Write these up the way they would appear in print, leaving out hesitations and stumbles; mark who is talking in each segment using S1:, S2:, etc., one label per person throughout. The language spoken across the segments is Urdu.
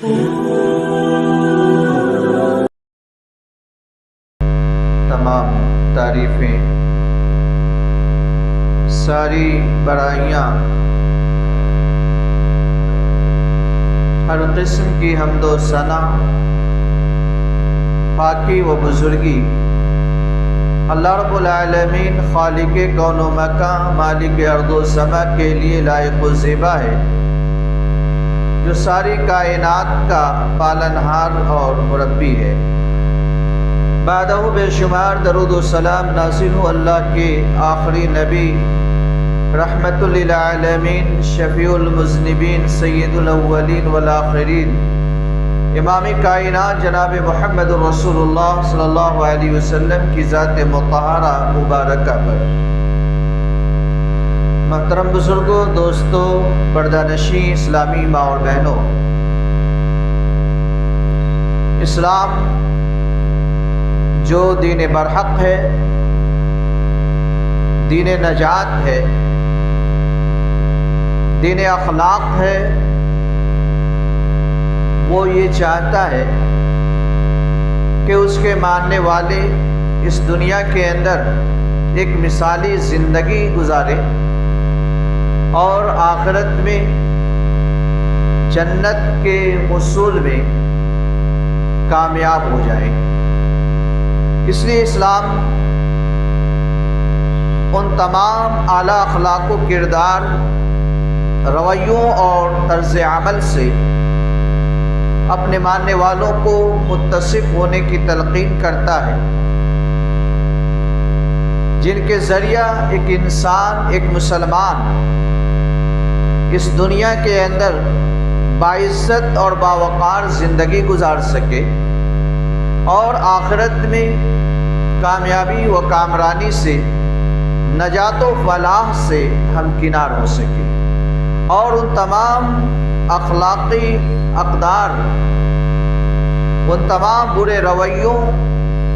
S1: تمام تعریفیں، ساری بڑائیاں، ہر قسم کی حمد و ثنا، پاکی و بزرگی اللہ رب العالمین خالق کون و مکان، مالک ارض و سما کے لیے لائق و زیبا ہے، جو ساری کائنات کا پالنہار اور مربی ہے۔ بعدہ بے شمار درود و سلام نازل ہو اللہ کے آخری نبی، رحمت للعالمین، شفیع المذنبین، سید الاولین والآخرین، امام کائنات جناب محمد رسول اللہ صلی اللہ علیہ وسلم کی ذات مطہرہ مبارکہ پر۔ محترم بزرگوں، دوستوں، پردہ نشین اسلامی ماں اور بہنوں، اسلام جو دین برحق ہے، دین نجات ہے، دین اخلاق ہے، وہ یہ چاہتا ہے کہ اس کے ماننے والے اس دنیا کے اندر ایک مثالی زندگی گزارے اور آخرت میں جنت کے حصول میں کامیاب ہو جائے۔ اس لیے اسلام ان تمام اعلیٰ اخلاق و کردار، رویوں اور طرز عمل سے اپنے ماننے والوں کو متصف ہونے کی تلقین کرتا ہے، جن کے ذریعہ ایک انسان، ایک مسلمان اس دنیا کے اندر باعزت اور باوقار زندگی گزار سکے اور آخرت میں کامیابی و کامرانی سے، نجات و فلاح سے ہمکنار ہو سکے، اور ان تمام اخلاقی اقدار، ان تمام برے رویوں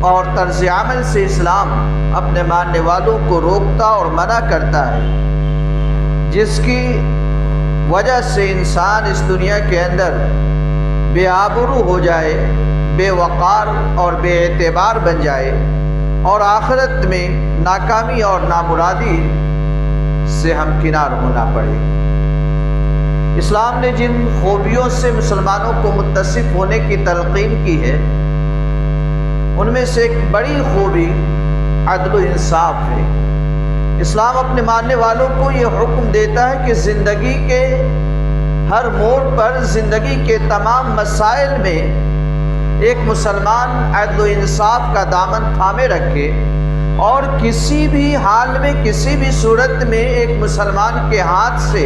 S1: اور طرز عمل سے اسلام اپنے ماننے والوں کو روکتا اور منع کرتا ہے، جس کی وجہ سے انسان اس دنیا کے اندر بے آبرو ہو جائے، بے وقار اور بے اعتبار بن جائے اور آخرت میں ناکامی اور نامرادی سے ہمکنار ہونا پڑے۔ اسلام نے جن خوبیوں سے مسلمانوں کو متصف ہونے کی تلقین کی ہے، ان میں سے ایک بڑی خوبی عدل و انصاف ہے۔ اسلام اپنے ماننے والوں کو یہ حکم دیتا ہے کہ زندگی کے ہر موڑ پر، زندگی کے تمام مسائل میں ایک مسلمان عدل و انصاف کا دامن تھامے رکھے اور کسی بھی حال میں، کسی بھی صورت میں ایک مسلمان کے ہاتھ سے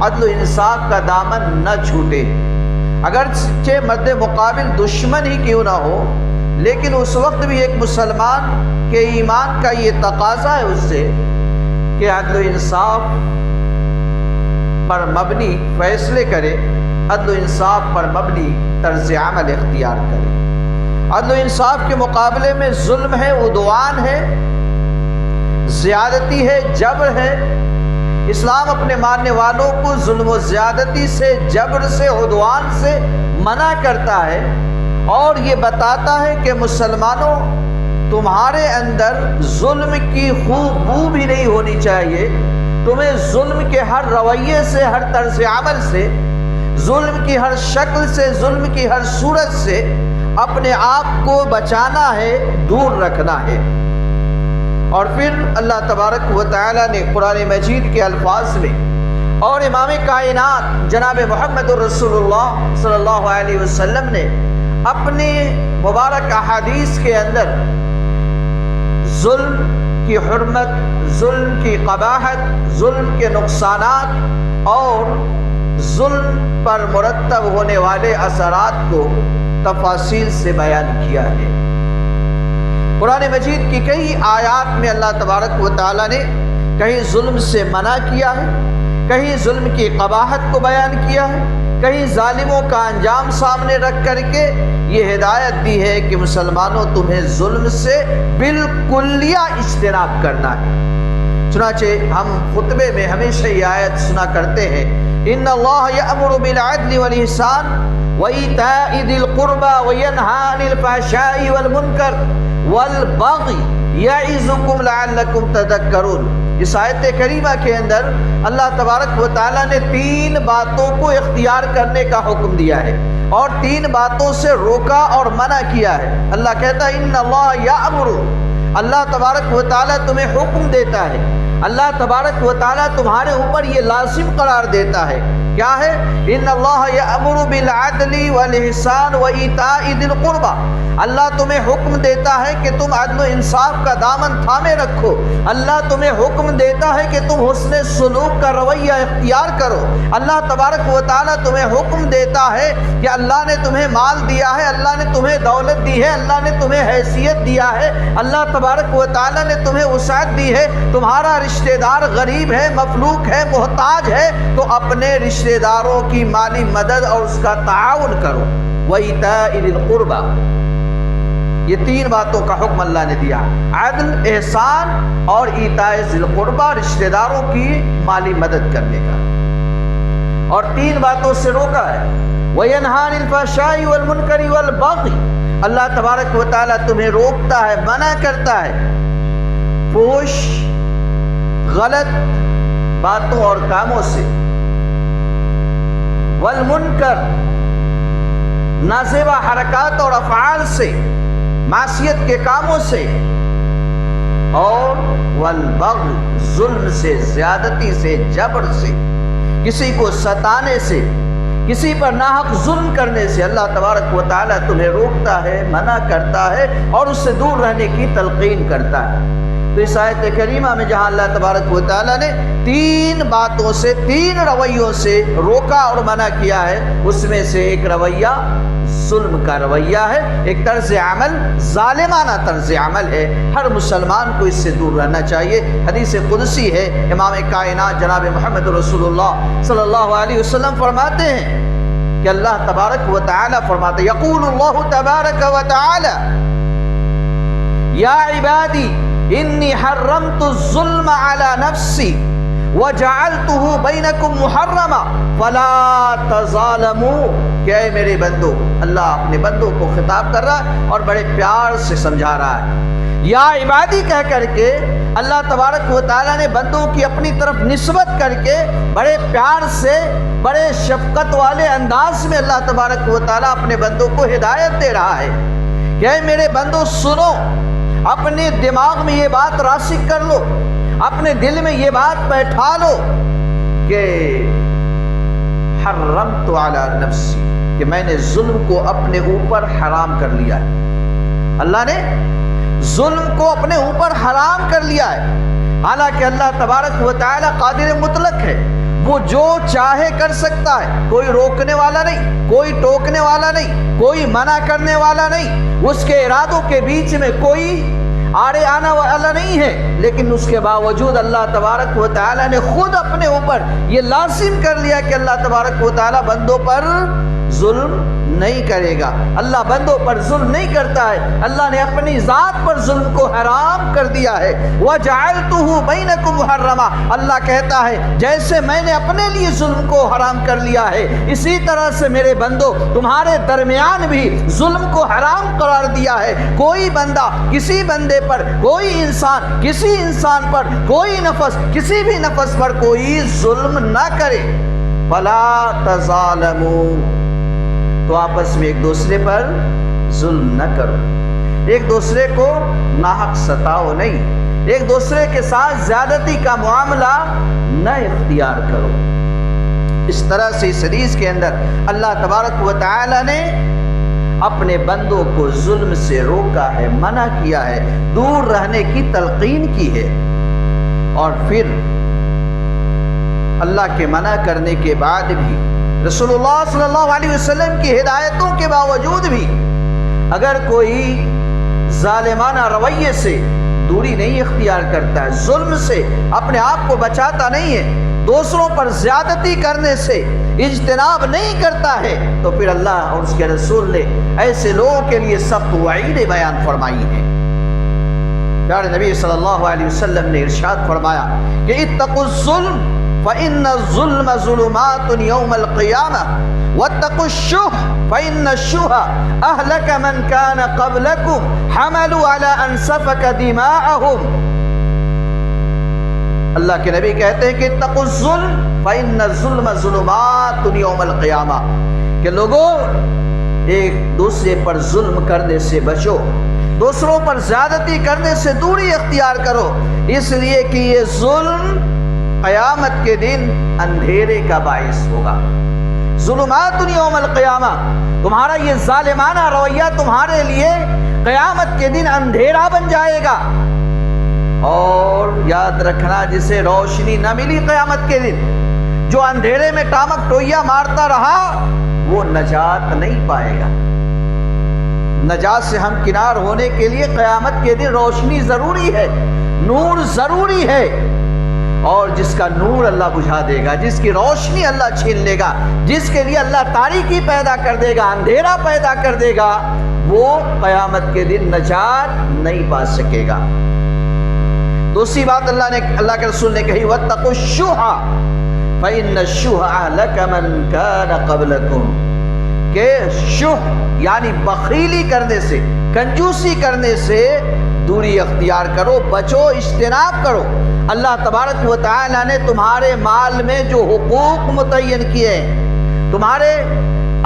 S1: عدل و انصاف کا دامن نہ چھوٹے، اگرچہ مد مقابل دشمن ہی کیوں نہ ہو، لیکن اس وقت بھی ایک مسلمان کے ایمان کا یہ تقاضا ہے اس سے کہ عدل و انصاف پر مبنی فیصلے کرے، عدل و انصاف پر مبنی طرز عمل اختیار کرے۔ عدل و انصاف کے مقابلے میں ظلم ہے، عدوان ہے، زیادتی ہے، جبر ہے۔ اسلام اپنے ماننے والوں کو ظلم و زیادتی سے، جبر سے، عدوان سے منع کرتا ہے اور یہ بتاتا ہے کہ مسلمانوں، تمہارے اندر ظلم کی بو بھی نہیں ہونی چاہیے، تمہیں ظلم کے ہر رویے سے، ہر طرز عمل سے، ظلم کی ہر شکل سے، ظلم کی ہر صورت سے اپنے آپ کو بچانا ہے، دور رکھنا ہے۔ اور پھر اللہ تبارک و تعالی نے قرآن مجید کے الفاظ میں اور امام کائنات جناب محمد رسول اللہ صلی اللہ علیہ وسلم نے اپنے مبارک احادیث کے اندر ظلم کی حرمت، ظلم کی قباحت، ظلم کے نقصانات اور ظلم پر مرتب ہونے والے اثرات کو تفاصیل سے بیان کیا ہے۔ قرآن مجید کی کئی آیات میں اللہ تبارک و تعالی نے کہیں ظلم سے منع کیا ہے، کہیں ظلم کی قباحت کو بیان کیا ہے، کہیں ظالموں کا انجام سامنے رکھ کر کے یہ ہدایت دی ہے کہ مسلمانوں، تمہیں ظلم سے بالکلیہ اجتناب کرنا ہے۔ چنانچہ ہم خطبے میں ہمیشہ یہ آیت سنا کرتے ہیں، ان اللہ یأمر بالعدل والإحسان وَإِيتَاءِ ذِي الْقُرْبَى وَيَنْهَىٰ عَنِ الْفَحْشَاءِ وَالْمُنكَرِ وَالْبَغْيِ يَعِظُكُمْ لَعَلَّكُمْ تَذَكَّرُونَ۔ اس آیت کریمہ کے اندر اللہ تبارک و تعالیٰ نے 3 باتوں کو اختیار کرنے کا حکم دیا ہے اور 3 باتوں سے روکا اور منع کیا ہے۔ اللہ کہتا ہے ان اللہ یأمر، اللہ تبارک و تعالیٰ تمہیں حکم دیتا ہے، اللہ تبارک و تعالیٰ تمہارے اوپر یہ لازم قرار دیتا ہے، کیا ہے؟ ان اللہ یأمر بالعدل والإحسان وإیتاء ذی القربى، اللہ تمہیں حکم دیتا ہے کہ تم عدل و انصاف کا دامن تھامے رکھو، اللہ تمہیں حکم دیتا ہے کہ تم حسن سلوک کا رویہ اختیار کرو، اللہ تبارک و تعالیٰ تمہیں حکم دیتا ہے کہ اللہ نے تمہیں مال دیا ہے، اللہ نے تمہیں دولت دی ہے، اللہ نے تمہیں حیثیت دیا ہے، اللہ تبارک و تعالیٰ نے تمہیں وسعت دی ہے، تمہارا رشتہ دار غریب ہے، مفلوک ہے، محتاج ہے، تو اپنے رشتہ داروں کی مالی مدد اور اس کا تعاون کرو۔ وَإِيتَاءِ ذِي الْقُرْبَى، یہ 3 باتوں کا حکم اللہ نے دیا، عدل، احسان اور ایتاء ذی القربى، رشتہ داروں کی مالی مدد کرنے کا، اور 3 باتوں سے روکا ہے۔ وَيَنْهَىٰ عَنِ الْفَحْشَاءِ وَالْمُنكَرِ وَالْبَغْيِ، اللہ تبارک و تعالیٰ تمہیں روکتا ہے، منع کرتا ہے فحش، غلط باتوں اور کاموں سے، والمنکر، نازیبا حرکات اور افعال سے، معصیت کے کاموں سے، اور والبغی، ظلم سے، زیادتی سے، جبر سے، کسی کو ستانے سے، کسی پر ناحق ظلم کرنے سے اللہ تبارک و تعالیٰ تمہیں روکتا ہے، منع کرتا ہے اور اس سے دور رہنے کی تلقین کرتا ہے۔ تو اس آیت کریمہ میں جہاں اللہ تبارک و تعالیٰ نے 3 باتوں سے، 3 رویوں سے روکا اور منع کیا ہے، اس میں سے ایک رویہ ظلم کا رویہ ہے، ایک طرز عمل ظالمانہ طرز عمل ہے، ہر مسلمان کو اس سے دور رہنا چاہیے۔ حدیث قدسی ہے، امام کائنات جناب محمد رسول اللہ صلی اللہ علیہ وسلم فرماتے ہیں کہ اللہ تبارک و تعالیٰ فرماتے ہیں، یقول اللہ تبارک و تعالیٰ یا عبادی انی حرمت الظلم علی نفسی وجعلتہ بینکم محرما فلا تظالموا، کہ اے میرے بندو، اللہ اپنے بندوں کو خطاب کر رہا ہے اور بڑے پیار سے سمجھا رہا ہے۔ یا عبادی کہہ کر کے اللہ تبارک و تعالیٰ نے بندوں کی اپنی طرف نسبت کر کے بڑے پیار سے، بڑے شفقت والے انداز میں اللہ تبارک و تعالیٰ اپنے بندوں کو ہدایت دے رہا ہے کہ اے میرے بندو سنو، اپنے دماغ میں یہ بات راسخ کر لو، اپنے دل میں یہ بات بیٹھا لو کہ حرمت علی نفسی، کہ میں نے ظلم کو اپنے اوپر حرام کر لیا ہے، اللہ نے ظلم کو اپنے اوپر حرام کر لیا ہے۔ حالانکہ اللہ تبارک و تعالی قادر مطلق ہے، وہ جو چاہے کر سکتا ہے، کوئی روکنے والا نہیں، کوئی ٹوکنے والا نہیں، کوئی منع کرنے والا نہیں، اس کے ارادوں کے بیچ میں کوئی آڑے آنا والا نہیں ہے، لیکن اس کے باوجود اللہ تبارک و تعالی نے خود اپنے اوپر یہ لازم کر لیا کہ اللہ تبارک و تعالی بندوں پر ظلم نہیں کرے گا، اللہ بندوں پر ظلم نہیں کرتا ہے، اللہ نے اپنی ذات پر ظلم کو حرام کر دیا ہے۔ وَجَعَلْتُهُ بَيْنَكُمْ مُحَرَّمًا، اللہ کہتا ہے جیسے میں نے اپنے لیے ظلم کو حرام کر لیا ہے، اسی طرح سے میرے بندوں تمہارے درمیان بھی ظلم کو حرام قرار دیا ہے۔ کوئی بندہ کسی بندے پر، کوئی انسان کسی انسان پر، کوئی نفس کسی بھی نفس پر کوئی ظلم نہ کرے۔ فَلَا تَظَالَمُوا، تو آپس میں ایک دوسرے پر ظلم نہ کرو، ایک دوسرے کو ناحق ستاؤ نہیں، ایک دوسرے کے ساتھ زیادتی کا معاملہ نہ اختیار کرو۔ اس طرح سے اس حدیث کے اندر اللہ تبارک و تعالی نے اپنے بندوں کو ظلم سے روکا ہے، منع کیا ہے، دور رہنے کی تلقین کی ہے، اور پھر اللہ کے منع کرنے کے بعد بھی رسول اللہ صلی اللہ علیہ وسلم کی ہدایتوں کے باوجود بھی اگر کوئی ظالمانہ رویے سے دوری نہیں اختیار کرتا ہے، ظلم سے اپنے آپ کو بچاتا نہیں ہے، دوسروں پر زیادتی کرنے سے اجتناب نہیں کرتا ہے، تو پھر اللہ اور اس کے رسول نے ایسے لوگوں کے لیے سخت وعید بیان فرمائی ہے۔ پیارے نبی صلی اللہ علیہ وسلم نے ارشاد فرمایا کہ اتقوا الظلم فإن الظلم ظلمات يوم القيامة واتقوا الشح فإن الشح أهلك من كان قبلكم حملوا على أن سفك دماءهم. اللہ کے نبی کہتے ہیں کہ اتقوا الظلم فإن الظلم ظلمات یوم القیامہ، کہ لوگوں ایک دوسرے پر ظلم کرنے سے بچو، دوسروں پر زیادتی کرنے سے دوری اختیار کرو، اس لیے کہ یہ ظلم قیامت کے دن اندھیرے کا باعث ہوگا. ظلمات یوم القیامہ، تمہارا یہ ظالمانہ رویہ تمہارے لیے قیامت کے دن اندھیرا بن جائے گا. اور یاد رکھنا، جسے روشنی نہ ملی قیامت کے دن، جو اندھیرے میں ٹامک ٹوئیا مارتا رہا، وہ نجات نہیں پائے گا. نجات سے ہم کنار ہونے کے لیے قیامت کے دن روشنی ضروری ہے، نور ضروری ہے. اور جس کا نور اللہ بجھا دے گا، جس کی روشنی اللہ چھین لے گا، جس کے لیے اللہ تاریکی پیدا کر دے گا، اندھیرا پیدا کر دے گا، وہ قیامت کے دن نجات نہیں پا سکے گا. دوسری بات اللہ کے رسول نے کہی واتقوا الشح فإن الشح أهلك من كان قبلكم، کہ شح یعنی بخیلی کرنے سے، کنجوسی کرنے سے دوری اختیار کرو، بچو، اجتناب کرو. اللہ تبارک و تعالی نے تمہارے مال میں جو حقوق متعین کیے ہیں، تمہارے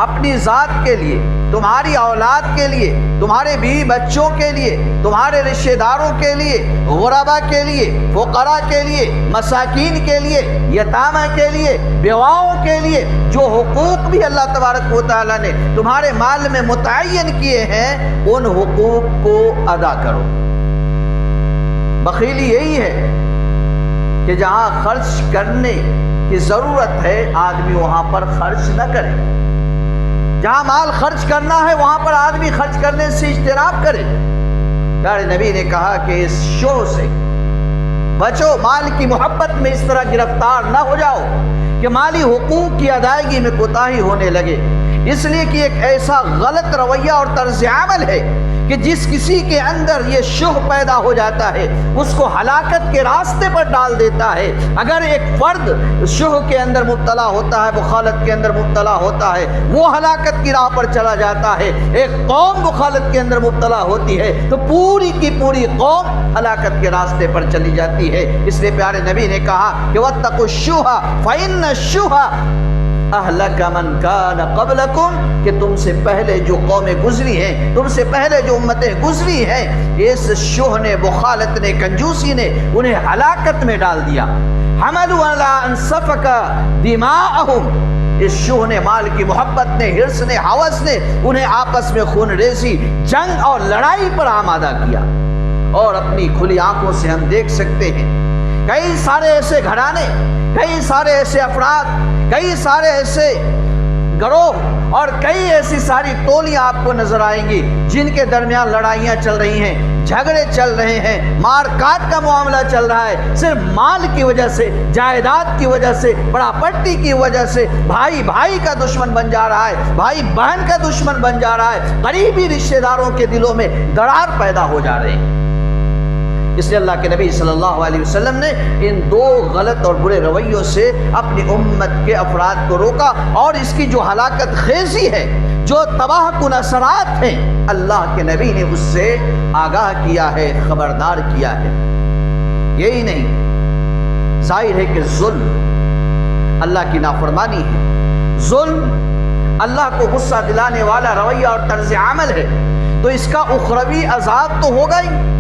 S1: اپنی ذات کے لیے، تمہاری اولاد کے لیے، تمہارے بیوی بچوں کے لیے، تمہارے رشتہ داروں کے لیے، غربا کے لیے، فقراء کے لیے، مساکین کے لیے، یتامہ کے لیے، بیواؤں کے لیے جو حقوق بھی اللہ تبارک و تعالی نے تمہارے مال میں متعین کیے ہیں، ان حقوق کو ادا کرو. بخیلی یہی ہے کہ جہاں خرچ کرنے کی ضرورت ہے آدمی وہاں پر خرچ نہ کرے. جہاں مال خرچ کرنا ہے وہاں پر آدمی خرچ کرنے سے اجتناب کرے. پیارے نبی نے کہا کہ اس شوہ سے بچو، مال کی محبت میں اس طرح گرفتار نہ ہو جاؤ کہ مالی حقوق کی ادائیگی میں کوتاہی ہونے لگے. اس لیے کہ ایک ایسا غلط رویہ اور طرز عمل ہے کہ جس کسی کے اندر یہ شوہ پیدا ہو جاتا ہے اس کو ہلاکت کے راستے پر ڈال دیتا ہے. اگر ایک فرد شوہ کے اندر مبتلا ہوتا ہے، بخالت کے اندر مبتلا ہوتا ہے، وہ ہلاکت کی راہ پر چلا جاتا ہے. ایک قوم بخالت کے اندر مبتلا ہوتی ہے تو پوری کی پوری قوم ہلاکت کے راستے پر چلی جاتی ہے. اس لیے پیارے نبی نے کہا کہ واتقوا الشح فإن الشح اہلک من کان قبلکم، کہ تم سے پہلے جو قومیں گزری ہیں، تم سے پہلے جو امتیں گزری ہیں، اس شوہ نے، بخالت نے، کنجوسی نے انہیں ہلاکت میں ڈال دیا. حملوا علی ان سفک دماءہم، اس شوہ نے، مال کی محبت نے، حرص نے، ہوس نے انہیں آپس میں خون ریزی، جنگ اور لڑائی پر آمادہ کیا. اور اپنی کھلی آنکھوں سے ہم دیکھ سکتے ہیں کئی سارے ایسے گھرانے، کئی سارے ایسے افراد، کئی سارے ایسے گروہ اور کئی ایسی ساری ٹولیاں آپ کو نظر آئیں گی جن کے درمیان لڑائیاں چل رہی ہیں، جھگڑے چل رہے ہیں، مار کاٹ کا معاملہ چل رہا ہے، صرف مال کی وجہ سے، جائیداد کی وجہ سے، بڑا پٹی کی وجہ سے بھائی بھائی کا دشمن بن جا رہا ہے، بھائی بہن کا دشمن بن جا رہا ہے، قریبی رشتہ داروں کے دلوں میں درار پیدا ہو جا رہے ہیں. اس لیے اللہ کے نبی صلی اللہ علیہ وسلم نے ان دو غلط اور برے رویوں سے اپنی امت کے افراد کو روکا، اور اس کی جو ہلاکت خیزی ہے، جو تباہ کن اثرات ہیں، اللہ کے نبی نے اس سے آگاہ کیا ہے، خبردار کیا ہے. یہی نہیں، ظاہر ہے کہ ظلم اللہ کی نافرمانی ہے، ظلم اللہ کو غصہ دلانے والا رویہ اور طرز عمل ہے، تو اس کا اخروی عذاب تو ہوگا ہی،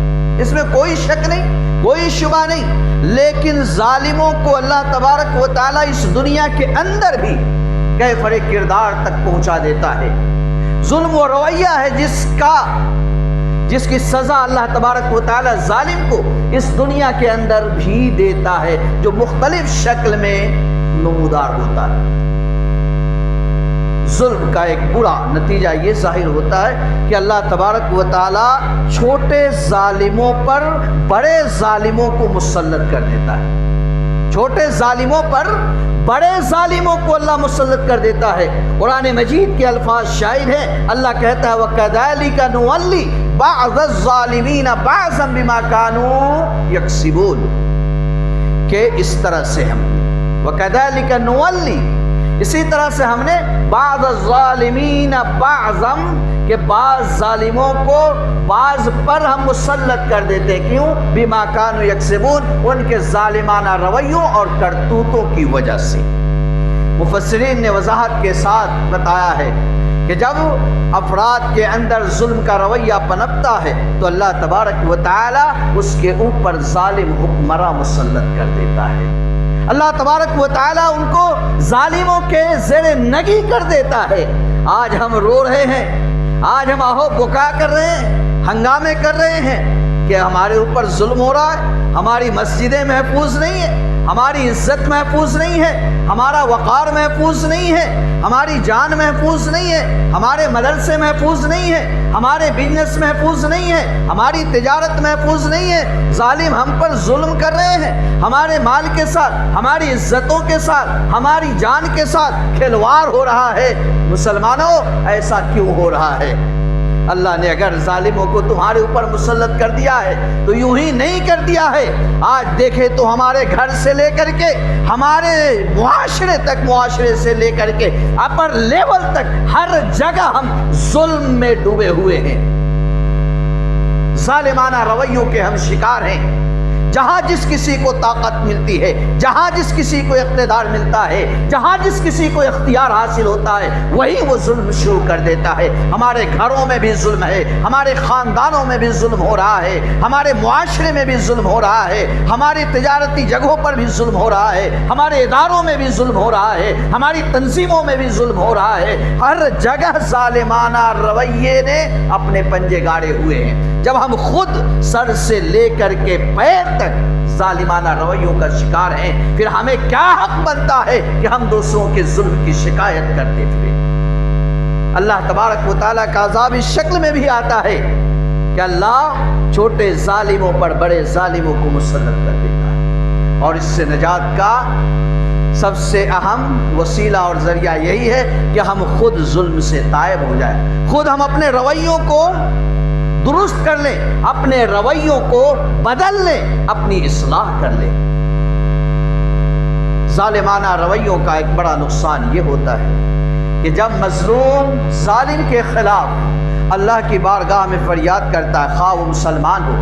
S1: اس میں کوئی شک نہیں، کوئی شبہ نہیں. لیکن ظالموں کو اللہ تبارک و تعالی اس دنیا کے اندر بھی کیفر کردار تک پہنچا دیتا ہے. ظلم و رویہ ہے جس کی سزا اللہ تبارک و تعالی ظالم کو اس دنیا کے اندر بھی دیتا ہے، جو مختلف شکل میں نمودار ہوتا ہے. ظلم کا ایک برا نتیجہ یہ ظاہر ہوتا ہے کہ اللہ تبارک و تعالی چھوٹے ظالموں پر بڑے ظالموں کو مسلط کر دیتا ہے. چھوٹے ظالموں پر بڑے ظالموں کو اللہ مسلط کر دیتا ہے. قرآن مجید کے الفاظ شاہد ہیں، اللہ کہتا ہے وَكَذَلِكَ نُوَلِّي بَعْضَ الظَّالِمِينَ بَعْضًا بِمَا كَانُوا يَكْسِبُونَ، کہ اس طرح سے ہم وَكَذَلِكَ نُوَلِّي، اسی طرح سے ہم نے بعض الظالمین بعضا کہ بعض ظالموں کو بعض پر ہم مسلط کر دیتے. کیوں؟ بما کانوا یکسبون، ان کے ظالمانہ رویوں اور کرتوتوں کی وجہ سے. مفسرین نے وضاحت کے ساتھ بتایا ہے کہ جب افراد کے اندر ظلم کا رویہ پنپتا ہے تو اللہ تبارک و تعالی اس کے اوپر ظالم حکمراں مسلط کر دیتا ہے. اللہ تبارک و تعالی ان کو ظالموں کے زیر نگی کر دیتا ہے. آج ہم رو رہے ہیں، آج ہم آہو بکا کر رہے ہیں، ہنگامے کر رہے ہیں کہ ہمارے اوپر ظلم ہو رہا ہے، ہماری مسجدیں محفوظ نہیں ہیں، ہماری عزت محفوظ نہیں ہے، ہمارا وقار محفوظ نہیں ہے، ہماری جان محفوظ نہیں ہے، ہمارے مدرسے محفوظ نہیں ہے، ہمارے بزنس محفوظ نہیں ہے، ہماری تجارت محفوظ نہیں ہے. ظالم ہم پر ظلم کر رہے ہیں، ہمارے مال کے ساتھ، ہماری عزتوں کے ساتھ، ہماری جان کے ساتھ کھلواڑ ہو رہا ہے. مسلمانوں، ایسا کیوں ہو رہا ہے؟ اللہ نے اگر ظالموں کو تمہارے اوپر مسلط کر دیا ہے تو یوں ہی نہیں کر دیا ہے. آج دیکھیں تو ہمارے گھر سے لے کر کے ہمارے معاشرے تک، معاشرے سے لے کر کے اپر لیول تک ہر جگہ ہم ظلم میں ڈوبے ہوئے ہیں. ظالمانہ رویوں کے ہم شکار ہیں. جہاں جس کسی کو طاقت ملتی ہے، جہاں جس کسی کو اقتدار ملتا ہے، جہاں جس کسی کو اختیار حاصل ہوتا ہے، وہی وہ ظلم شروع کر دیتا ہے. ہمارے گھروں میں بھی ظلم ہے، ہمارے خاندانوں میں بھی ظلم ہو رہا ہے، ہمارے معاشرے میں بھی ظلم ہو رہا ہے، ہماری تجارتی جگہوں پر بھی ظلم ہو رہا ہے، ہمارے اداروں میں بھی ظلم ہو رہا ہے، ہماری تنظیموں میں بھی ظلم ہو رہا ہے. ہر جگہ ظالمانہ رویے نے اپنے پنجے گاڑے ہوئے ہیں. جب ہم خود سر سے لے کر کے پیر تک ظالمانہ رویوں کا شکار ہیں، پھر ہمیں کیا حق بنتا ہے کہ ہم دوسروں کے ظلم کی شکایت کرتے پھریں؟ اللہ تبارک و تعالیٰ کا عذاب اس شکل میں بھی آتا ہے کہ اللہ چھوٹے ظالموں پر بڑے ظالموں کو مسلط کر دیتا ہے. اور اس سے نجات کا سب سے اہم وسیلہ اور ذریعہ یہی ہے کہ ہم خود ظلم سے تائب ہو جائیں، خود ہم اپنے رویوں کو درست کر لیں، اپنے رویوں کو بدل لیں، اپنی اصلاح کر لیں. ظالمانہ رویوں کا ایک بڑا نقصان یہ ہوتا ہے کہ جب مظلوم ظالم کے خلاف اللہ کی بارگاہ میں فریاد کرتا ہے، خواہ وہ مسلمان ہو،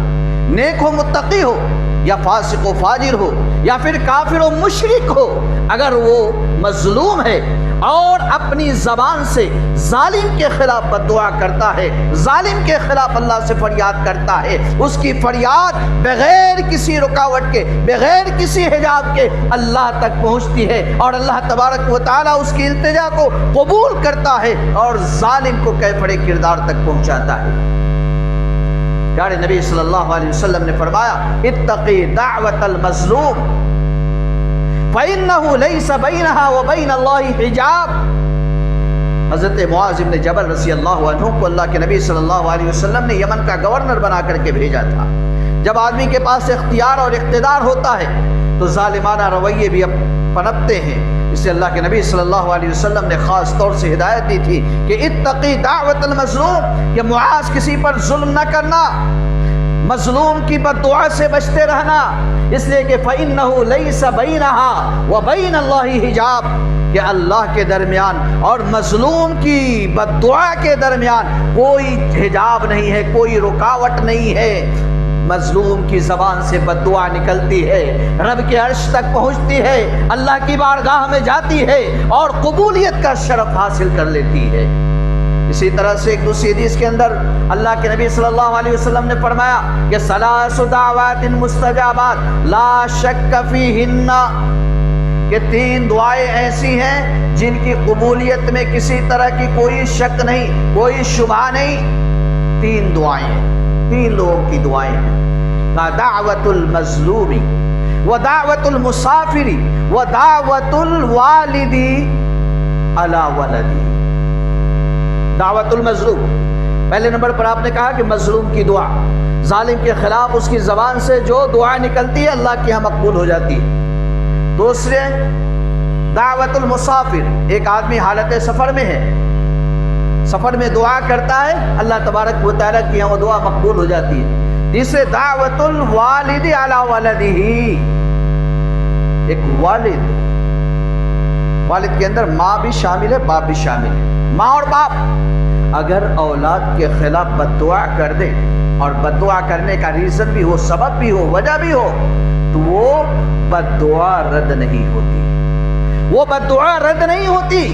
S1: نیک ہو، متقی ہو، یا فاسق و فاجر ہو، یا پھر کافر و مشرک ہو، اگر وہ مظلوم ہے اور اپنی زبان سے ظالم کے خلاف بددعا کرتا ہے، ظالم کے خلاف اللہ سے فریاد کرتا ہے، اس کی فریاد بغیر کسی رکاوٹ کے، بغیر کسی حجاب کے اللہ تک پہنچتی ہے، اور اللہ تبارک و تعالیٰ اس کی التجا کو قبول کرتا ہے اور ظالم کو کیفر کردار تک پہنچاتا ہے. پیارے نبی صلی اللہ علیہ وسلم نے فرمایا، اتقی دعوت المظلوم فإنه ليس بينها وبين الله حجاب. حضرت معاذ بن جبل رضی اللہ عنہ کو اللہ کے نبی صلی اللہ علیہ وسلم نے یمن کا گورنر بنا کر کے بھیجا تھا. جب آدمی کے پاس اختیار اور اقتدار ہوتا ہے تو ظالمانہ رویے بھی اب پنپتے ہیں. اس سے اللہ کے نبی صلی اللہ علیہ وسلم نے خاص طور سے ہدایت دی تھی کہ اتقی دعوت المظلوم، کہ معاذ کسی پر ظلم نہ کرنا، مظلوم کی بد دعا سے بچتے رہنا، اس لیے کہ فَإِنَّهُ لَيْسَ بَيْنَهَا وَبَيْنَ اللَّهِ حِجَاب، کہ اللہ کے درمیان اور مظلوم کی بد دعا کے درمیان کوئی حجاب نہیں ہے، کوئی رکاوٹ نہیں ہے. مظلوم کی زبان سے بد دعا نکلتی ہے، رب کے عرش تک پہنچتی ہے، اللہ کی بارگاہ میں جاتی ہے اور قبولیت کا شرف حاصل کر لیتی ہے. اسی طرح سے ایک دوسری حدیث کے اندر اللہ کے نبی صلی اللہ علیہ وسلم نے فرمایا کہ ثلاث دعوات مستجابات لا شک فیہن، کہ 3 دعائیں ایسی ہیں جن کی قبولیت میں کسی طرح کی کوئی شک نہیں، کوئی شبہ نہیں. 3 دعائیں ہیں، 3 لوگوں کی دعائیں ہیں. دعوت المظلوم ودعوت المسافر ودعوت الوالد علی ولدی. دعوت المظلوم، پہلے نمبر پر آپ نے کہا کہ مظلوم کی دعا، ظالم کے خلاف اس کی زبان سے جو دعا نکلتی ہے اللہ کے ہاں مقبول ہو جاتی ہے. دوسرے دعوت المسافر، ایک آدمی حالت سفر میں ہے، سفر میں دعا کرتا ہے، اللہ تبارک و تعالیٰ کی وہ دعا مقبول ہو جاتی ہے. تیسرے دعوت الوالد علی ولدہ، ایک والد والد کے اندر ماں بھی شامل ہے، باپ بھی شامل ہے۔ ماں اور باپ اگر اولاد کے خلاف بد دعا کر دے اور بد دعا کرنے کا ریزن بھی ہو، سبب بھی ہو، وجہ بھی ہو، تو وہ بد دعا رد نہیں ہوتی، وہ بد دعا رد نہیں ہوتی۔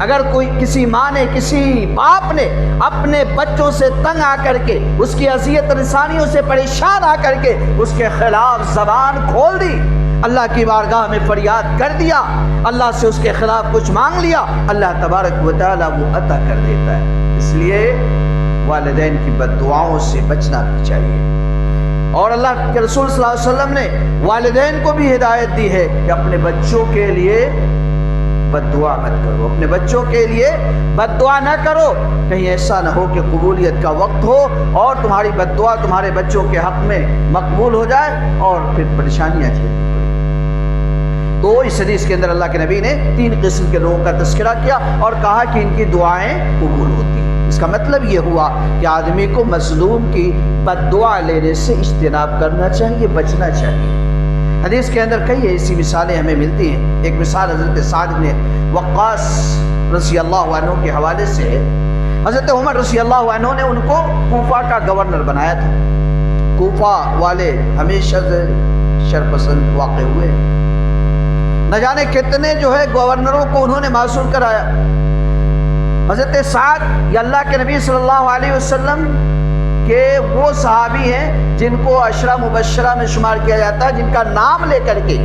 S1: اگر کوئی کسی ماں نے، کسی باپ نے اپنے بچوں سے تنگ آ کر کے، اس کی اذیت رسانیوں سے پریشان آ کر کے اس کے خلاف زبان کھول دی، اللہ کی بارگاہ میں فریاد کر دیا، اللہ سے اس کے خلاف کچھ مانگ لیا، اللہ تبارک و تعالیٰ وہ عطا کر دیتا ہے۔ اس لیے والدین کی بد دعاؤں سے بچنا بھی چاہیے۔ اور اللہ کے رسول صلی اللہ علیہ وسلم نے والدین کو بھی ہدایت دی ہے کہ اپنے بچوں کے لیے بد دعا مت کرو، اپنے بچوں کے لیے بد دعا نہ کرو، کہیں ایسا نہ ہو کہ قبولیت کا وقت ہو اور تمہاری بد دعا تمہارے بچوں کے حق میں مقبول ہو جائے اور پھر پریشانیاں جھیلنی پڑیں۔ تو اس حدیث کے اندر اللہ کے نبی نے 3 قسم کے لوگوں کا تذکرہ کیا اور کہا کہ ان کی دعائیں قبول ہوتی ہیں۔ اس کا مطلب یہ ہوا کہ آدمی کو مظلوم کی بد دعا لینے سے اجتناب کرنا چاہیے، بچنا چاہیے۔ حدیث کے اندر کئی ایسی مثالیں ہمیں ملتی ہیں۔ ایک مثال حضرت سعد بن وقاص رضی اللہ عنہ کے حوالے سے ہے۔ حضرت عمر رضی اللہ عنہ نے ان کو کوفہ کا گورنر بنایا تھا۔ کوفہ والے ہمیشہ سے شرپسند واقع ہوئے، نہ جانے کتنے گورنروں کو انہوں نے معزول کرایا۔ حضرت سعد یہ اللہ کے نبی صلی اللہ علیہ وسلم کہ وہ صحابی ہیں جن کو عشرہ مبشرہ میں شمار کیا جاتا ہے، جن کا نام لے کر کے،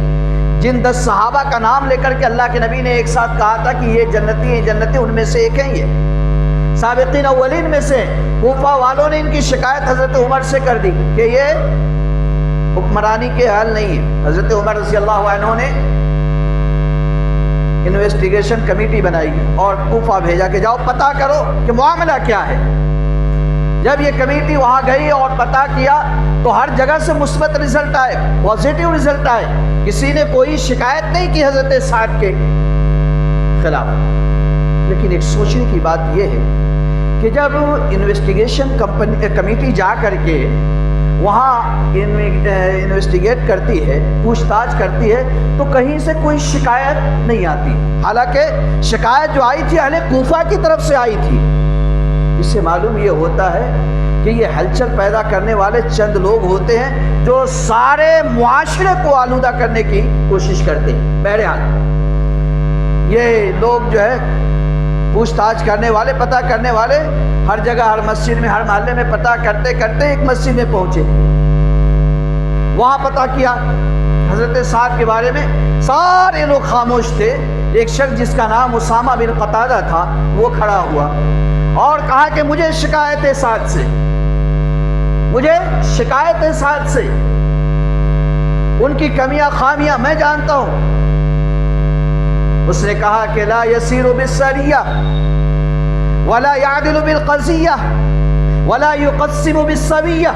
S1: جن 10 صحابہ کا نام لے کر کے اللہ کے نبی نے ایک ساتھ کہا تھا کہ یہ جنتی ہیں، جنتی، ان میں سے ایک ہیں یہ سابقین اولین میں سے۔ کوفہ والوں نے ان کی شکایت حضرت عمر سے کر دی کہ یہ حکمرانی کے حال نہیں ہے۔ حضرت عمر رضی اللہ عنہ نے انویسٹیگیشن کمیٹی بنائی اور کوفہ بھیجا کہ جاؤ پتہ کرو کہ معاملہ کیا ہے۔ جب یہ کمیٹی وہاں گئی اور پتہ کیا تو ہر جگہ سے مثبت رزلٹ آئے، پازیٹیو رزلٹ آئے، کسی نے کوئی شکایت نہیں کی حضرت سعد کے خلاف۔ لیکن ایک سوچنے کی بات یہ ہے کہ جب انویسٹیگیشن کمیٹی جا کر کے وہاں انویسٹیگیٹ کرتی ہے، پوچھ تاچھ کرتی ہے، تو کہیں سے کوئی شکایت نہیں آتی، حالانکہ شکایت جو آئی تھی اہل کوفہ کی طرف سے آئی تھی۔ اس سے معلوم یہ ہوتا ہے کہ یہ ہلچل پیدا کرنے والے چند لوگ ہوتے ہیں جو سارے معاشرے کو آلودہ کرنے کی کوشش کرتے ہیں۔ بہرحال یہ لوگ پوچھ تاچھ کرنے والے، پتہ کرنے والے، ہر جگہ، ہر مسجد میں، ہر محلے میں پتہ کرتے کرتے ایک مسجد میں پہنچے، وہاں پتہ کیا حضرت سعد کے بارے میں، سارے لوگ خاموش تھے۔ ایک شخص جس کا نام اسامہ بن قتادہ تھا وہ کھڑا ہوا اور کہا کہ مجھے شکایت ہے سعد سے، مجھے شکایت ہے سعد سے، ان کی کمیاں خامیاں میں جانتا ہوں۔ اس نے کہا کہ لا یسیر بالسریہ ولا یعدل بالقضیہ ولا یقسم بالسویہ،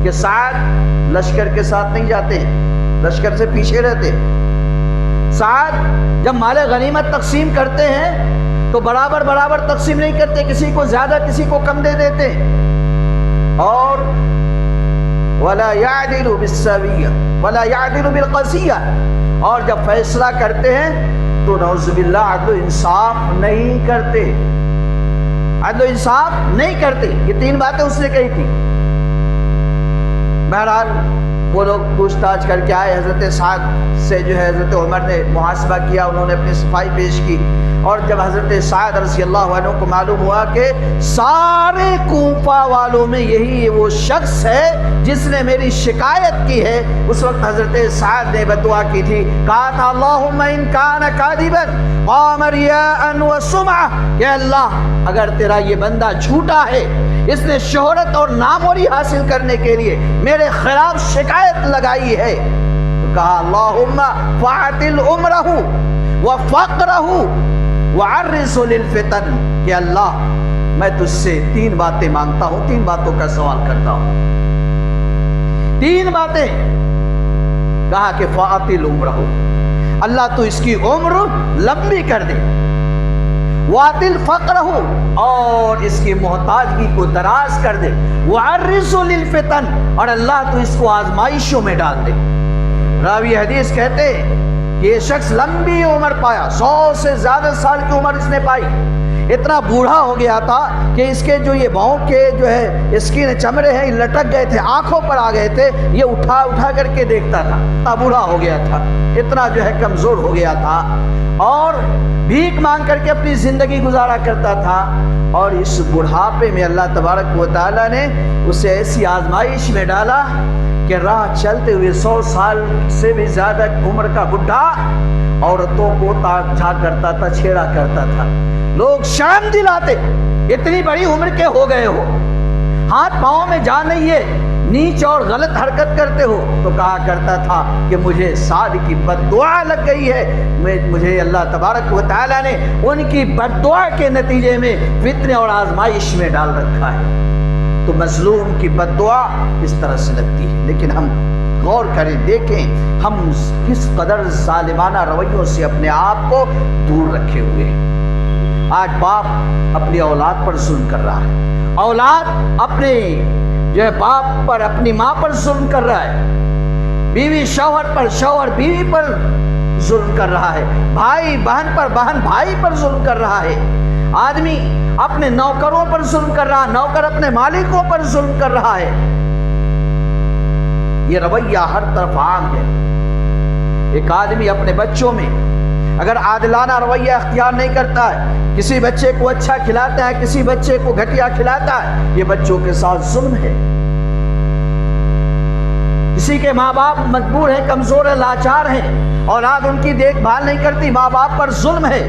S1: کہ سعد لشکر کے ساتھ نہیں جاتے ہیں، لشکر سے پیچھے رہتے ہیں۔ سعد جب مال غنیمت تقسیم کرتے ہیں تو برابر برابر تقسیم نہیں کرتے، کسی کو زیادہ کسی کو کم دے دیتے ہیں۔ اور ولا یعدل بالسویہ ولا یعدل بالقضیہ، اور جب فیصلہ کرتے ہیں تو نعوذ باللہ عدل و انصاف نہیں کرتے، عدل و انصاف نہیں کرتے۔ یہ 3 باتیں اس نے کہی تھی۔ بہرحال وہ لوگ پوچھ تاچھ کر کے آئے، حضرت سعد سے حضرت عمر نے محاسبہ کیا، انہوں نے اپنی صفائی پیش کی، اور جب حضرت سعد رضی اللہ عنہ کو معلوم ہوا کہ سارے کوفہ والوں میں یہی وہ شخص ہے جس نے میری شکایت کی ہے، اس وقت حضرت سعد نے بدعا کی تھی، کہا تھا اللہم ان کان کاذبا قام ریاء وسمعہ، کہ اللہ اگر تیرا یہ بندہ جھوٹا ہے، اس نے شہرت اور ناموری حاصل کرنے کے لیے میرے خلاف شکایت لگائی ہے، تو کہا اللہم فاعتل عمرہ وفقرہ وعرض للفتن، کہ اللہ میں تجھ سے 3 باتیں مانگتا ہوں، 3 باتوں کا سوال کرتا ہوں، 3 باتیں۔ کہا کہ فاعتل عمرہ، اللہ تو اس کی عمر لمبی کر دے، واطل فقرہ، اور اس کی محتاجگی کو دراز کر دے، وعرض للفتن، اور اللہ تو اس کو آزمائشوں میں ڈال دے۔ راوی حدیث کہتے کہ کہ یہ شخص لمبی عمر پایا، 100 سے زیادہ سال کی عمر اس نے پائی، اتنا بوڑھا ہو گیا تھا کہ اس کے جو یہ بھاؤں کے جو ہے اسکن چمڑے ہیں لٹک گئے تھے، آنکھوں پر آ گئے تھے، یہ اٹھا اٹھا کر کے دیکھتا تھا، اتنا بوڑھا ہو گیا تھا، اتنا جو ہے کمزور ہو گیا تھا، اور بھیک مانگ کر کے اپنی زندگی گزارا کرتا تھا۔ اور اس بڑھاپے میں اللہ تبارک و تعالیٰ نے اسے ایسی آزمائش میں ڈالا کہ راہ چلتے ہوئے 100 سال سے بھی زیادہ عمر کا بڈھا عورتوں کو جھا کرتا تھا، چھیڑا کرتا تھا، لوگ شرم دلاتے، اتنی بڑی عمر کے ہو گئے ہو، ہاتھ پاؤں میں جان نہیں ہے، نیچ اور غلط حرکت کرتے ہو، تو کہا کرتا تھا کہ مجھے سال کی بد دعا لگ گئی ہے، مجھے اللہ تبارک و تعالیٰ نے ان کی بد دعا کے نتیجے میں فتنے اور آزمائش میں ڈال رکھا ہے۔ تو مظلوم کی بد دعا اس طرح سے لگتی ہے۔ لیکن ہم غور کریں، دیکھیں ہم کس قدر ظالمانہ رویوں سے اپنے آپ کو دور رکھے ہوئے ہیں۔ آج باپ اپنی اولاد پر ظلم کر رہا ہے، اولاد اپنے جو ہے باپ پر، اپنی ماں پر ظلم کر رہا ہے، بیوی شوہر پر، شوہر بیوی پر ظلم کر رہا ہے، بھائی بہن پر، بہن بھائی پر ظلم کر رہا ہے، آدمی اپنے نوکروں پر ظلم کر رہا ہے، نوکر اپنے مالکوں پر ظلم کر رہا ہے۔ یہ رویہ ہر طرف عام ہے۔ ایک آدمی اپنے بچوں میں اگر عادلانہ رویہ اختیار نہیں کرتا ہے، کسی بچے کو اچھا کھلاتا ہے، کسی بچے کو گھٹیا کھلاتا ہے، یہ بچوں کے ساتھ ظلم ہے۔ کسی کے ماں باپ مجبور ہیں، کمزور ہیں، لاچار ہیں، اولاد ان کی دیکھ بھال نہیں کرتی، ماں باپ پر ظلم ہے۔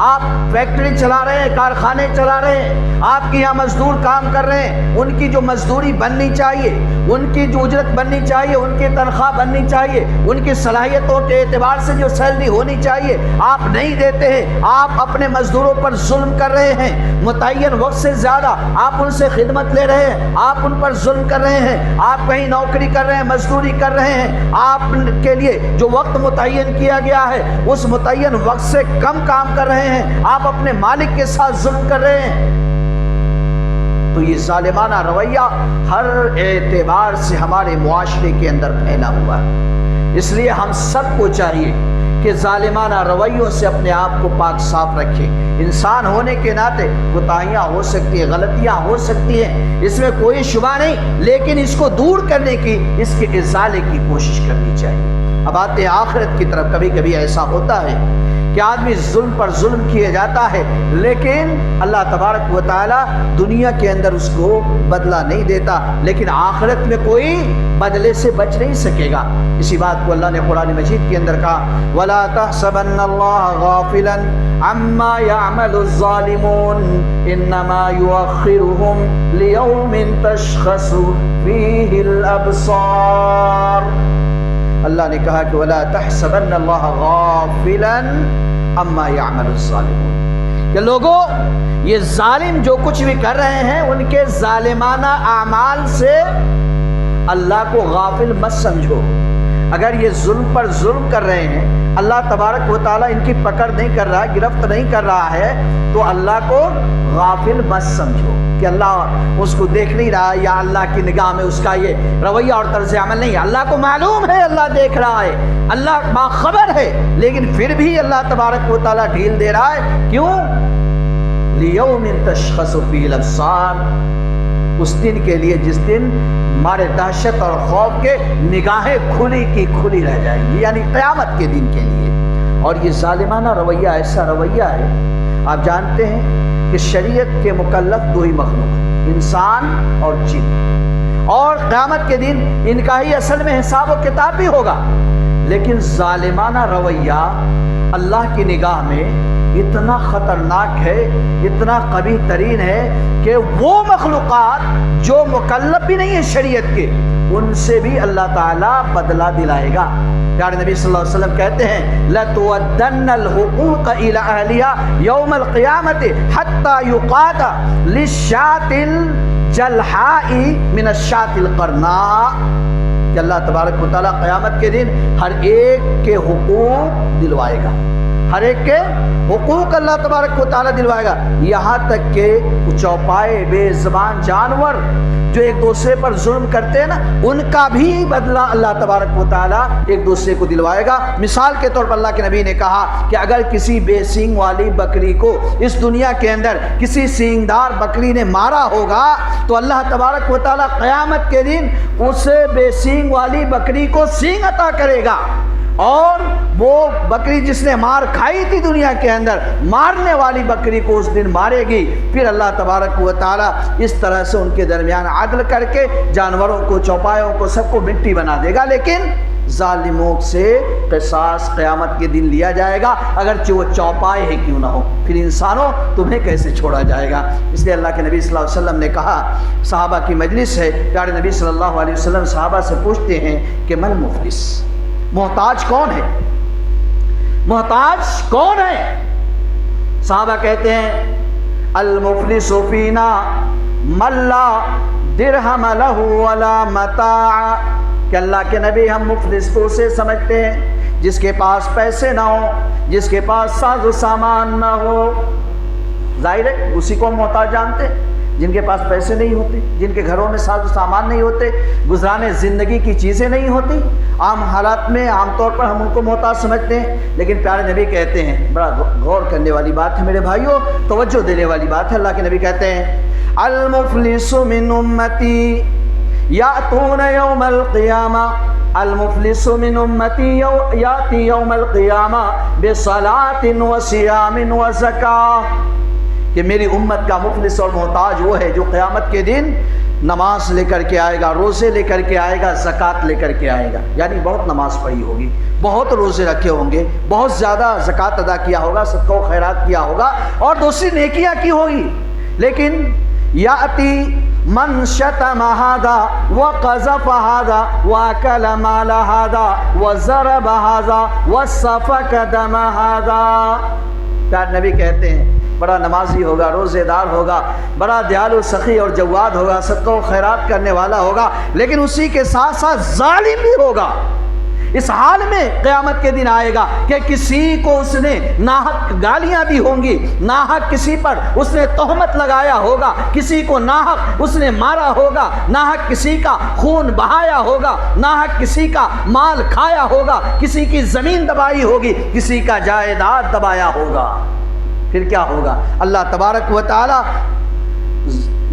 S1: آپ فیکٹری چلا رہے ہیں، کارخانے چلا رہے ہیں، آپ کے یہاں مزدور کام کر رہے ہیں، ان کی جو مزدوری بننی چاہیے، ان کی جو اجرت بننی چاہیے، ان کی تنخواہ بننی چاہیے، ان کی صلاحیتوں کے اعتبار سے جو سیلری ہونی چاہیے آپ نہیں دیتے ہیں، آپ اپنے مزدوروں پر ظلم کر رہے ہیں، متعین وقت سے زیادہ آپ ان سے خدمت لے رہے ہیں، آپ ان پر ظلم کر رہے ہیں، آپ کہیں نوکری کر رہے ہیں، مزدوری کر رہے ہیں، آپ کے لیے جو وقت متعین کیا گیا ہے اس متعین وقت سے کم کام کر رہے ہیں، آپ اپنے مالک کے ساتھ ظلم کر رہے ہیں۔ تو یہ ظالمانہ رویہ ہر اعتبار سے ہمارے معاشرے کے اندر پھیلا ہوا ہے۔ اس لیے ہم سب کو چاہیے کہ ظالمانہ رویوں سے اپنے آپ کو پاک صاف رکھیں۔ انسان ہونے کے ناطے کوتاہیاں ہو سکتی ہیں، غلطیاں ہو سکتی ہیں، اس میں کوئی شبہ نہیں، لیکن اس کو دور کرنے کی، اس کے ازالے کی کوشش کرنی چاہیے۔ اب آتے ہیں آخرت کی طرف۔ کبھی کبھی ایسا ہوتا ہے کہ آدمی ظلم پر ظلم کیے جاتا ہے، لیکن اللہ تبارک و تعالیٰ دنیا کے اندر اس کو بدلہ نہیں دیتا، لیکن آخرت میں کوئی بدلے سے بچ نہیں سکے گا۔ اسی بات کو اللہ نے قرآن مجید کے اندر کہا، وَلَا تَحْسَبَنَّ اللَّهَ غَافِلًا عَمَّا يَعْمَلُ الظَّالِمُونَ إِنَّمَا يُؤَخِّرُهُمْ لِيَوْمٍ تَشْخَصُ فِيهِ الْأَبْصَارُ۔ اللہ نے کہا کہ وَلَا تَحْسَبَنَّ اللَّهَ غَافِلًا عَمَّا يَعْمَلُ الظَّالِمُونَ، کہ لوگوں یہ ظالم جو کچھ بھی کر رہے ہیں ان کے ظالمانہ اعمال سے اللہ کو غافل مت سمجھو۔ اگر یہ ظلم پر ظلم کر رہے ہیں، اللہ تبارک و تعالیٰ ان کی پکڑ نہیں کر رہا، گرفت نہیں کر رہا ہے، تو اللہ کو غافل مت سمجھو کہ اللہ اس کو دیکھ نہیں رہا، یا اللہ کی نگاہ میں اس کا یہ رویہ اور طرز عمل نہیں ہے۔ اللہ کو معلوم ہے، اللہ دیکھ رہا ہے، اللہ باخبر ہے، لیکن پھر بھی اللہ تبارک و تعالیٰ ڈھیل دے رہا ہے۔ کیوں؟ لِيَوْمٍ تَشْخَصُ فِيهِ الْأَبْصَارُ، اس دن کے لیے جس دن ہمارے دہشت اور خوف کے نگاہیں کھلی کی کھلی رہ جائیں گی، یعنی قیامت کے دن کے لیے۔ اور یہ ظالمانہ رویہ ایسا رویہ ہے، آپ جانتے ہیں کہ شریعت کے مکلف دو ہی مخلوق ہیں، انسان اور جن، اور قیامت کے دن ان کا ہی اصل میں حساب و کتاب بھی ہوگا۔ لیکن ظالمانہ رویہ اللہ کی نگاہ میں اتنا خطرناک ہے، اتنا قبیح ترین ہے کہ وہ مخلوقات جو مکلف بھی نہیں ہے شریعت کے، ان سے بھی اللہ تعالیٰ بدلہ دلائے گا۔ پیارے نبی صلی اللہ علیہ وسلم کہتے ہیں لَتُوَدَّنَّ الْحُقُوقَ إِلَىٰ أَهْلِهَا يَوْمَ الْقِيَامَةِ حَتَّى يُقَاتَ لِلشَّاةِ الْجَلْحَاءِ مِنَ الشَّاةِ الْقَرْنَاءِ، کہ اللہ تبارک و تعالیٰ قیامت کے دن ہر ایک کے حقوق دلوائے گا، ہر ایک کے حقوق اللہ تبارک و تعالیٰ دلوائے گا، یہاں تک کہ چوپائے بے زبان جانور جو ایک دوسرے پر ظلم کرتے ہیں نا، ان کا بھی بدلہ اللہ تبارک و تعالیٰ ایک دوسرے کو دلوائے گا۔ مثال کے طور پر اللہ کے نبی نے کہا کہ اگر کسی بے سینگ والی بکری کو اس دنیا کے اندر کسی سینگ دار بکری نے مارا ہوگا تو اللہ تبارک و تعالیٰ قیامت کے دن اس بے سینگ والی بکری کو سینگ عطا کرے گا، اور وہ بکری جس نے مار کھائی تھی دنیا کے اندر، مارنے والی بکری کو اس دن مارے گی۔ پھر اللہ تبارک و تعالیٰ اس طرح سے ان کے درمیان عدل کر کے جانوروں کو، چوپایوں کو، سب کو مٹی بنا دے گا، لیکن ظالموں سے قصاص قیامت کے دن لیا جائے گا، اگرچہ وہ چوپائے ہی کیوں نہ ہو۔ پھر انسانوں تمہیں کیسے چھوڑا جائے گا؟ اس لیے اللہ کے نبی صلی اللہ علیہ وسلم نے کہا، صحابہ کی مجلس ہے، پیارے نبی صلی اللہ علیہ وسلم صحابہ سے پوچھتے ہیں کہ من مفلس، محتاج کون ہے؟ محتاج کون ہے؟ صحابہ کہتے ہیں المفلس فینا من لا درہم لہ ولا متاع، کہ اللہ کے نبی ہم مفلس کو اسے سمجھتے ہیں جس کے پاس پیسے نہ ہو، جس کے پاس ساز و سامان نہ ہو۔ ظاہر ہے اسی کو ہم محتاج جانتے ہیں، جن کے پاس پیسے نہیں ہوتے، جن کے گھروں میں ساز و سامان نہیں ہوتے، گزرانے زندگی کی چیزیں نہیں ہوتی، عام حالات میں عام طور پر ہم ان کو محتاج سمجھتے ہیں۔ لیکن پیارے نبی کہتے ہیں، بڑا غور کرنے والی بات ہے میرے بھائیوں، توجہ دینے والی بات ہے، اللہ کے نبی کہتے ہیں المفلس من امتی یاتون یوم القیامہ، المفلس من امتی یاتی یوم القیامہ بصلاۃ وصیام وزکاۃ، کہ میری امت کا مفلس اور محتاج وہ ہے جو قیامت کے دن نماز لے کر کے آئے گا، روزے لے کر کے آئے گا، زکوٰۃ لے کر کے آئے گا، یعنی بہت نماز پڑھی ہوگی، بہت روزے رکھے ہوں گے، بہت زیادہ زکوٰۃ ادا کیا ہوگا، صدقہ و خیرات کیا ہوگا، اور دوسری نیکیاں کی ہوگی، لیکن یاتی من شتم ہذا وقذف ہذا واکل مال ہذا وضرب ہذا وسفک دم ہذا۔ پیارے نبی کہتے ہیں بڑا نمازی ہوگا، روزے دار ہوگا، بڑا دیالو سخی اور جواد ہوگا، صدقہ و خیرات کرنے والا ہوگا، لیکن اسی کے ساتھ ساتھ ظالم بھی ہوگا۔ اس حال میں قیامت کے دن آئے گا کہ کسی کو اس نے ناحق گالیاں بھی ہوں گی، ناحق کسی پر اس نے تہمت لگایا ہوگا، کسی کو ناحق اس نے مارا ہوگا، ناحق کسی کا خون بہایا ہوگا، ناحق کسی کا مال کھایا ہوگا، کسی کی زمین دبائی ہوگی، کسی کا جائیداد دبایا ہوگا۔ پھر کیا ہوگا؟ اللہ تبارک و تعالی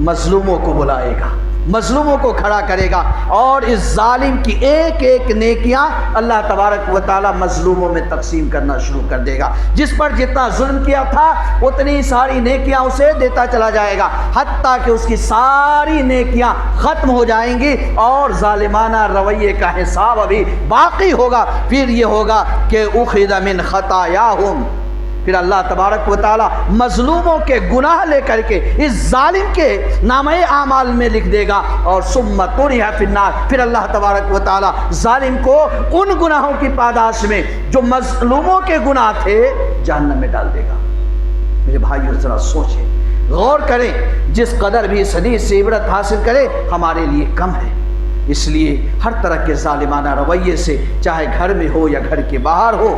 S1: مظلوموں کو بلائے گا، مظلوموں کو کھڑا کرے گا، اور اس ظالم کی ایک ایک نیکیاں اللہ تبارک و تعالی مظلوموں میں تقسیم کرنا شروع کر دے گا۔ جس پر جتنا ظلم کیا تھا اتنی ساری نیکیاں اسے دیتا چلا جائے گا، حتیٰ کہ اس کی ساری نیکیاں ختم ہو جائیں گی اور ظالمانہ رویے کا حساب ابھی باقی ہوگا۔ پھر یہ ہوگا کہ اخذ من خطایاہم، پھر اللہ تبارک و تعالی مظلوموں کے گناہ لے کر کے اس ظالم کے نامہ اعمال میں لکھ دے گا، اور ثم طرح فی النار، پھر اللہ تبارک و تعالی ظالم کو ان گناہوں کی پاداش میں جو مظلوموں کے گناہ تھے جہنم میں ڈال دے گا۔ میرے بھائیو ذرا سوچیں، غور کریں، جس قدر بھی اس حدیث سے عبرت حاصل کرے ہمارے لیے کم ہے۔ اس لیے ہر طرح کے ظالمانہ رویے سے، چاہے گھر میں ہو یا گھر کے باہر ہو،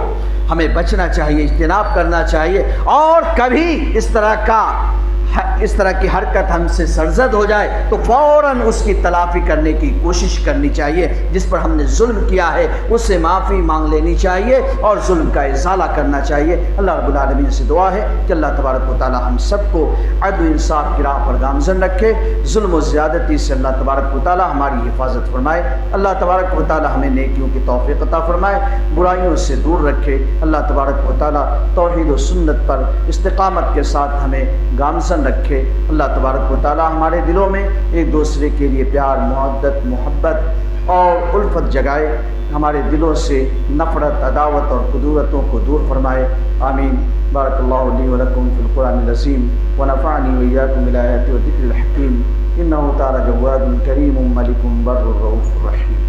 S1: ہمیں بچنا چاہیے، اجتناب کرنا چاہیے، اور کبھی اس طرح کی حرکت ہم سے سرزد ہو جائے تو فوراً اس کی تلافی کرنے کی کوشش کرنی چاہیے۔ جس پر ہم نے ظلم کیا ہے اس سے معافی مانگ لینی چاہیے اور ظلم کا ازالہ کرنا چاہیے۔ اللہ رب العالمین سے دعا ہے کہ اللہ تبارک و تعالی ہم سب کو عدل و انصاف کی راہ پر گامزن رکھے، ظلم و زیادتی سے اللہ تبارک و تعالی ہماری حفاظت فرمائے، اللہ تبارک و تعالی ہمیں نیکیوں کی توفیق عطا فرمائے، برائیوں سے دور رکھے، اللہ تبارک و تعالی توحید و سنت پر استقامت کے ساتھ ہمیں گامزن رکھے۔ اللہ تبارک و تعالی ہمارے دلوں میں ایک دوسرے کے لیے پیار، محبت اور الفت جگائے، ہمارے دلوں سے نفرت، عداوت اور قدورتوں کو دور فرمائے، آمین۔ بارک اللہ لی و لکم فی القرآن العظیم ونفعنی وإیاکم بالآیات والذکر الحکیم، انہ تعالی جواد کریم ملک بر رؤوف رحیم۔